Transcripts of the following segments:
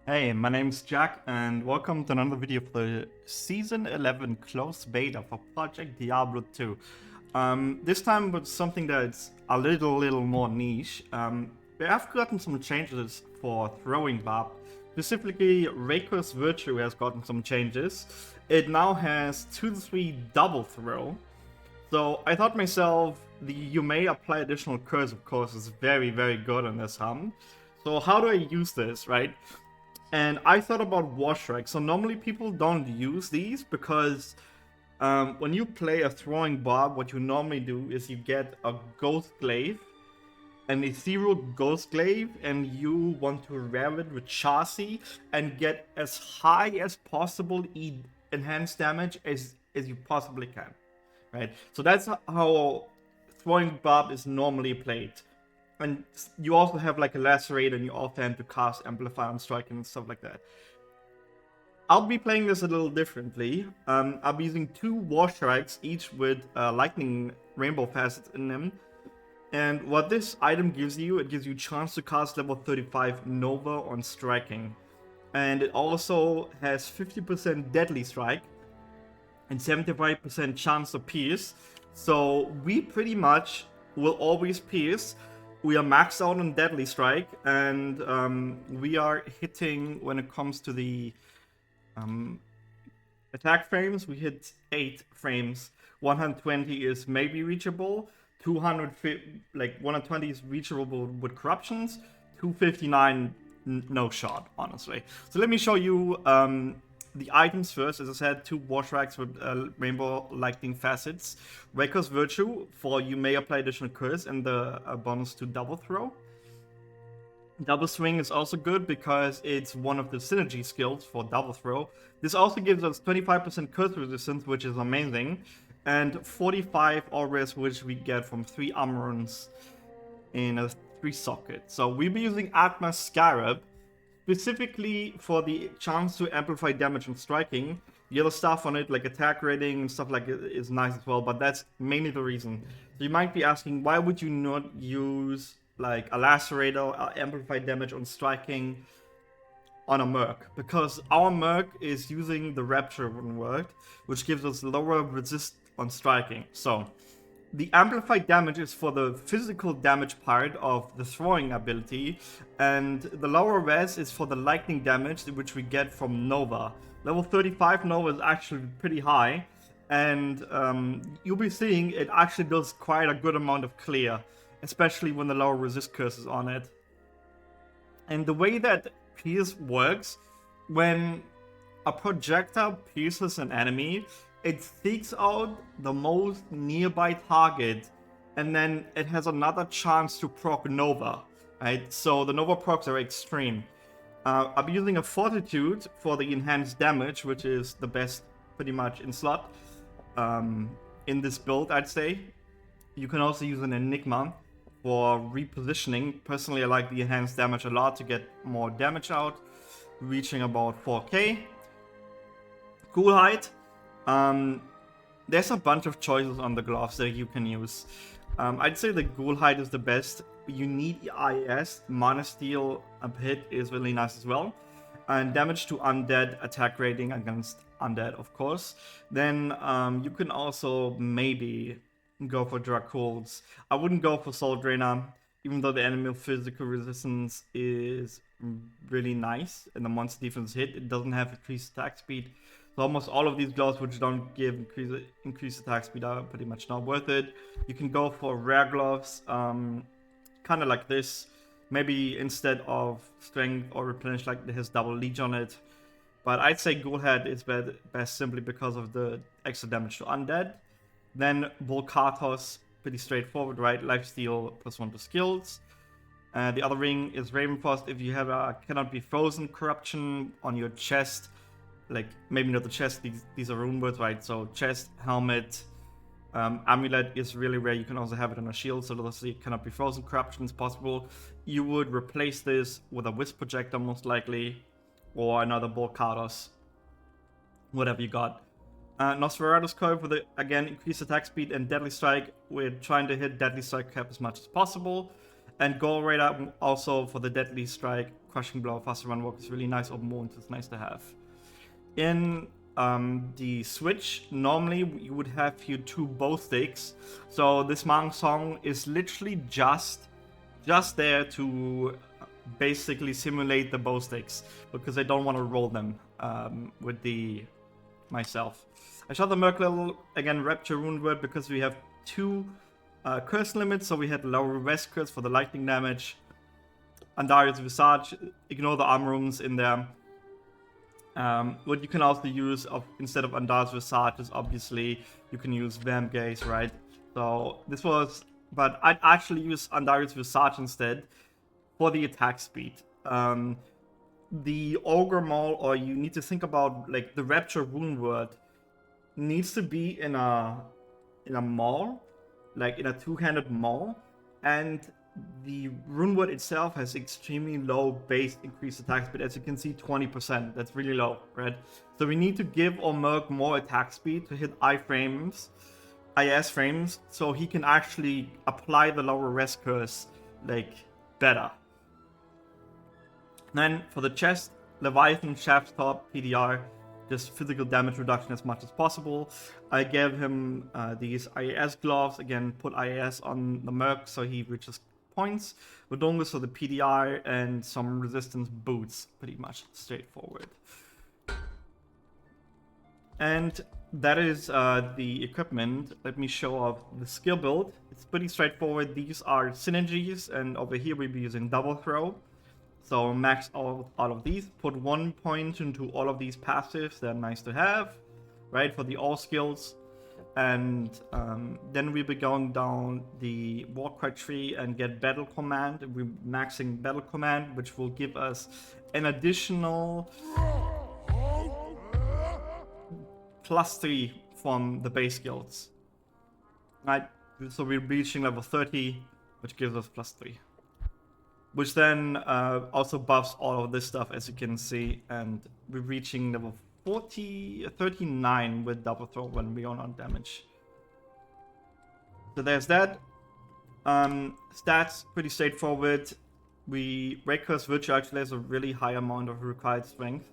Hey, my name's Jack, and welcome to another video for the Season 11 closed beta for Project Diablo 2. This time with something that's a little more niche. We have gotten some changes for throwing Barb. Specifically, Raekor's Virtue has gotten some changes. It now has 2 to 3 double throw. So I thought myself, the you may apply additional curse, of course, is very good on this hum. So how do I use this, right? And I thought about Warshrike. So normally people don't use these because when you play a throwing Barb, what you normally do is you get a Ghost Glaive, an ethereal Ghost Glaive, and you want to rev it with Chassis and get as high as possible enhanced damage as you possibly can. Right? So that's how throwing Barb is normally played. And you also have like a lacerate, and you also have to cast Amplify on striking and stuff like that. I'll be playing this a little differently. I'll be using 2 Warshrikes, each with lightning rainbow facets in them. And what this item gives you, it gives you a chance to cast level 35 Nova on striking. And it also has 50% deadly strike and 75% chance to pierce. So we pretty much will always pierce. We are maxed out on Deadly Strike, and we are hitting, when it comes to the attack frames, we hit 8 frames. 120 is maybe reachable, 120 is reachable with corruptions, 259 no shot, honestly. So let me show you the items first. As I said, 2 Warshrikes with rainbow lightning facets. Raekor's Virtue, for you may apply additional curse, and the bonus to double throw. Double swing is also good because it's one of the synergy skills for double throw. This also gives us 25% curse resistance, which is amazing, and 45 all res, which we get from 3 armorons in a 3 socket. So we'll be using Atmas Scarab specifically for the chance to amplify damage and striking. The other stuff on it, like attack rating and stuff like it, is nice as well, but that's mainly the reason. So you might be asking, why would you not use like a lacerator or amplify damage on striking on a merc? Because our merc is using the rapture word, which gives us lower resist on striking. So the amplified damage is for the physical damage part of the throwing ability, and the lower res is for the lightning damage, which we get from Nova. Level 35 Nova is actually pretty high, and you'll be seeing it actually does quite a good amount of clear, especially when the lower resist curse is on it. And the way that Pierce works, when a projectile pierces an enemy, it seeks out the most nearby target, and then it has another chance to proc Nova, right? So the Nova procs are extreme. I'll be using a Fortitude for the enhanced damage, which is the best pretty much in slot in this build, I'd say. You can also use an Enigma for repositioning. Personally, I like the enhanced damage a lot to get more damage out, reaching about 4k. Cool height. There's a bunch of choices on the gloves that you can use. I'd say the Ghoul Hide is the best. You need IS. Mana Steal a hit is really nice as well. And damage to undead, attack rating against undead, of course. Then you can also maybe go for Dracul's. I wouldn't go for Soul Drainer, even though the enemy physical resistance is really nice and the monster defense hit. It doesn't have increased attack speed. So almost all of these gloves which don't give increased attack speed are pretty much not worth it. You can go for rare gloves, kind of like this. Maybe instead of strength or replenish, like it has double leech on it. But I'd say Ghoulhead is best simply because of the extra damage to undead. Then Volkatos, pretty straightforward, right? Lifesteal +1 to skills. The other ring is Ravenfrost. If you have a cannot be frozen corruption on your chest, like maybe not the chest, these are rune words, right? So chest, helmet, amulet is really rare. You can also have it on a shield, so let's see, cannot be frozen corruption is possible. You would replace this with a wisp projector most likely, or another Volkatos, whatever you got. Nosferatu's Coil for the, again, increased attack speed and Deadly Strike. We're trying to hit Deadly Strike cap as much as possible. And Goal Raider also for the Deadly Strike Crushing Blow, Faster Run Walk is really nice open wounds. It's nice to have. In the Switch, normally you would have here 2 bow sticks. So this Mang Song is literally just there to basically simulate the bow sticks, because I don't want to roll them with the myself. I shot the Merc level, again, Rapture Rune Word, because we have 2 curse limits, so we had lower West curse for the lightning damage. Andari's Visage, ignore the armor runes in there. What you can also use instead of Andari's Visage is obviously you can use Vamp Gaze, right? So this was, but I'd actually use Andari's Visage instead for the attack speed. The Ogre Maul, or you need to think about like the Rapture Rune Word, needs to be in a maul, like in a 2-handed maul, and the Rune Word itself has extremely low base increased attack speed. As you can see, 20%. That's really low, right? So we need to give Merc more attack speed to hit IS frames, so he can actually apply the lower rest curse like better. Then for the chest, Leviathan, Shaft Top, PDR, just physical damage reduction as much as possible. I gave him these IAS gloves, again, put IAS on the Merc so he reaches points. Wodongus for the PDR, and some resistance boots, pretty much straightforward. And that is the equipment. Let me show off the skill build. It's pretty straightforward. These are synergies, and over here we'll be using double throw. So max out of these, put 1 point into all of these passives. They're nice to have, right, for the all skills. And then we'll be going down the Warcry tree and get Battle Command. We're maxing Battle Command, which will give us an additional +3 from the base skills. Right, so we're reaching level 30, which gives us +3. Which then also buffs all of this stuff, as you can see, and we're reaching level 39 with double throw when we are on damage. So there's that. Stats, pretty straightforward. Raekor's Virtue actually has a really high amount of required strength.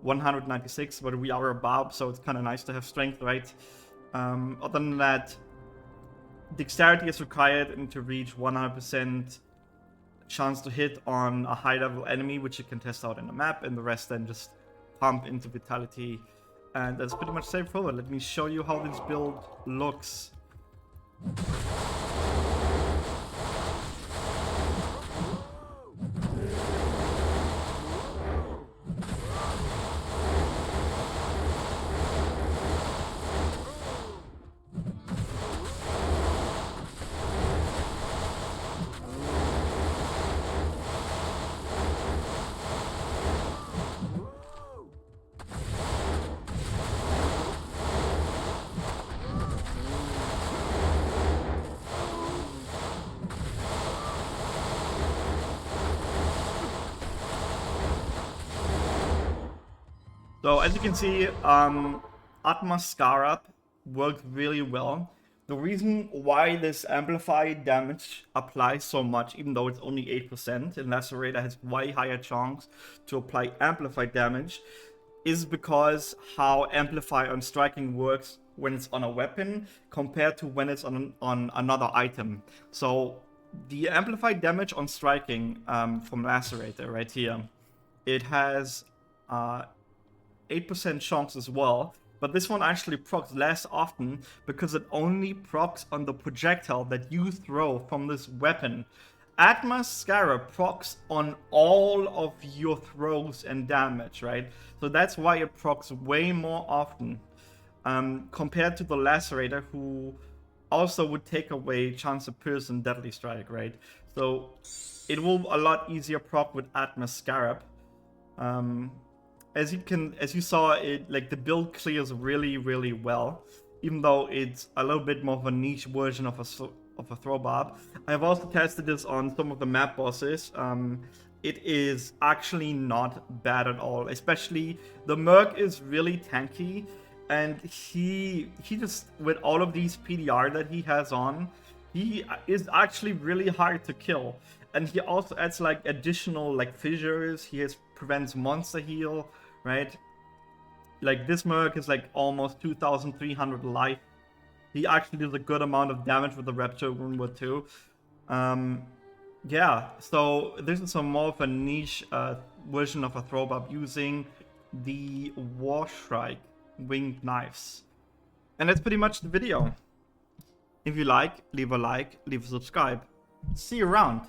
196, but we are a Barb, so it's kind of nice to have strength, right? Other than that, Dexterity is required and to reach 100% chance to hit on a high level enemy, which you can test out in the map, and the rest then just pump into Vitality, and that's pretty much straightforward. Let me show you how this build looks. So as you can see, Atmas Scarab works really well. The reason why this Amplify damage applies so much, even though it's only 8%, and Lacerator has way higher chance to apply Amplify damage, is because how Amplify on striking works when it's on a weapon compared to when it's on another item. So the Amplify damage on striking from Lacerator right here, it has 8% chance as well, but this one actually procs less often because it only procs on the projectile that you throw from this weapon. Atmas Scarab procs on all of your throws and damage, right? So that's why it procs way more often compared to the Lacerator, who also would take away chance of pierce and deadly strike, right? So it will a lot easier proc with Atmas Scarab. As you saw, it like the build clears really, really well, even though it's a little bit more of a niche version of a throw barb. I have also tested this on some of the map bosses. It is actually not bad at all. Especially the Merc is really tanky, and he just, with all of these PDR that he has on, he is actually really hard to kill. and he also adds like additional like fissures. He has prevents monster heal, right? Like this merc is like almost 2,300 life. He actually does a good amount of damage with the Rapture Wound too. Yeah, so this is a more of a niche version of a throw buff using the Warshrike winged knives. And that's pretty much the video. If you like, leave a subscribe. See you around.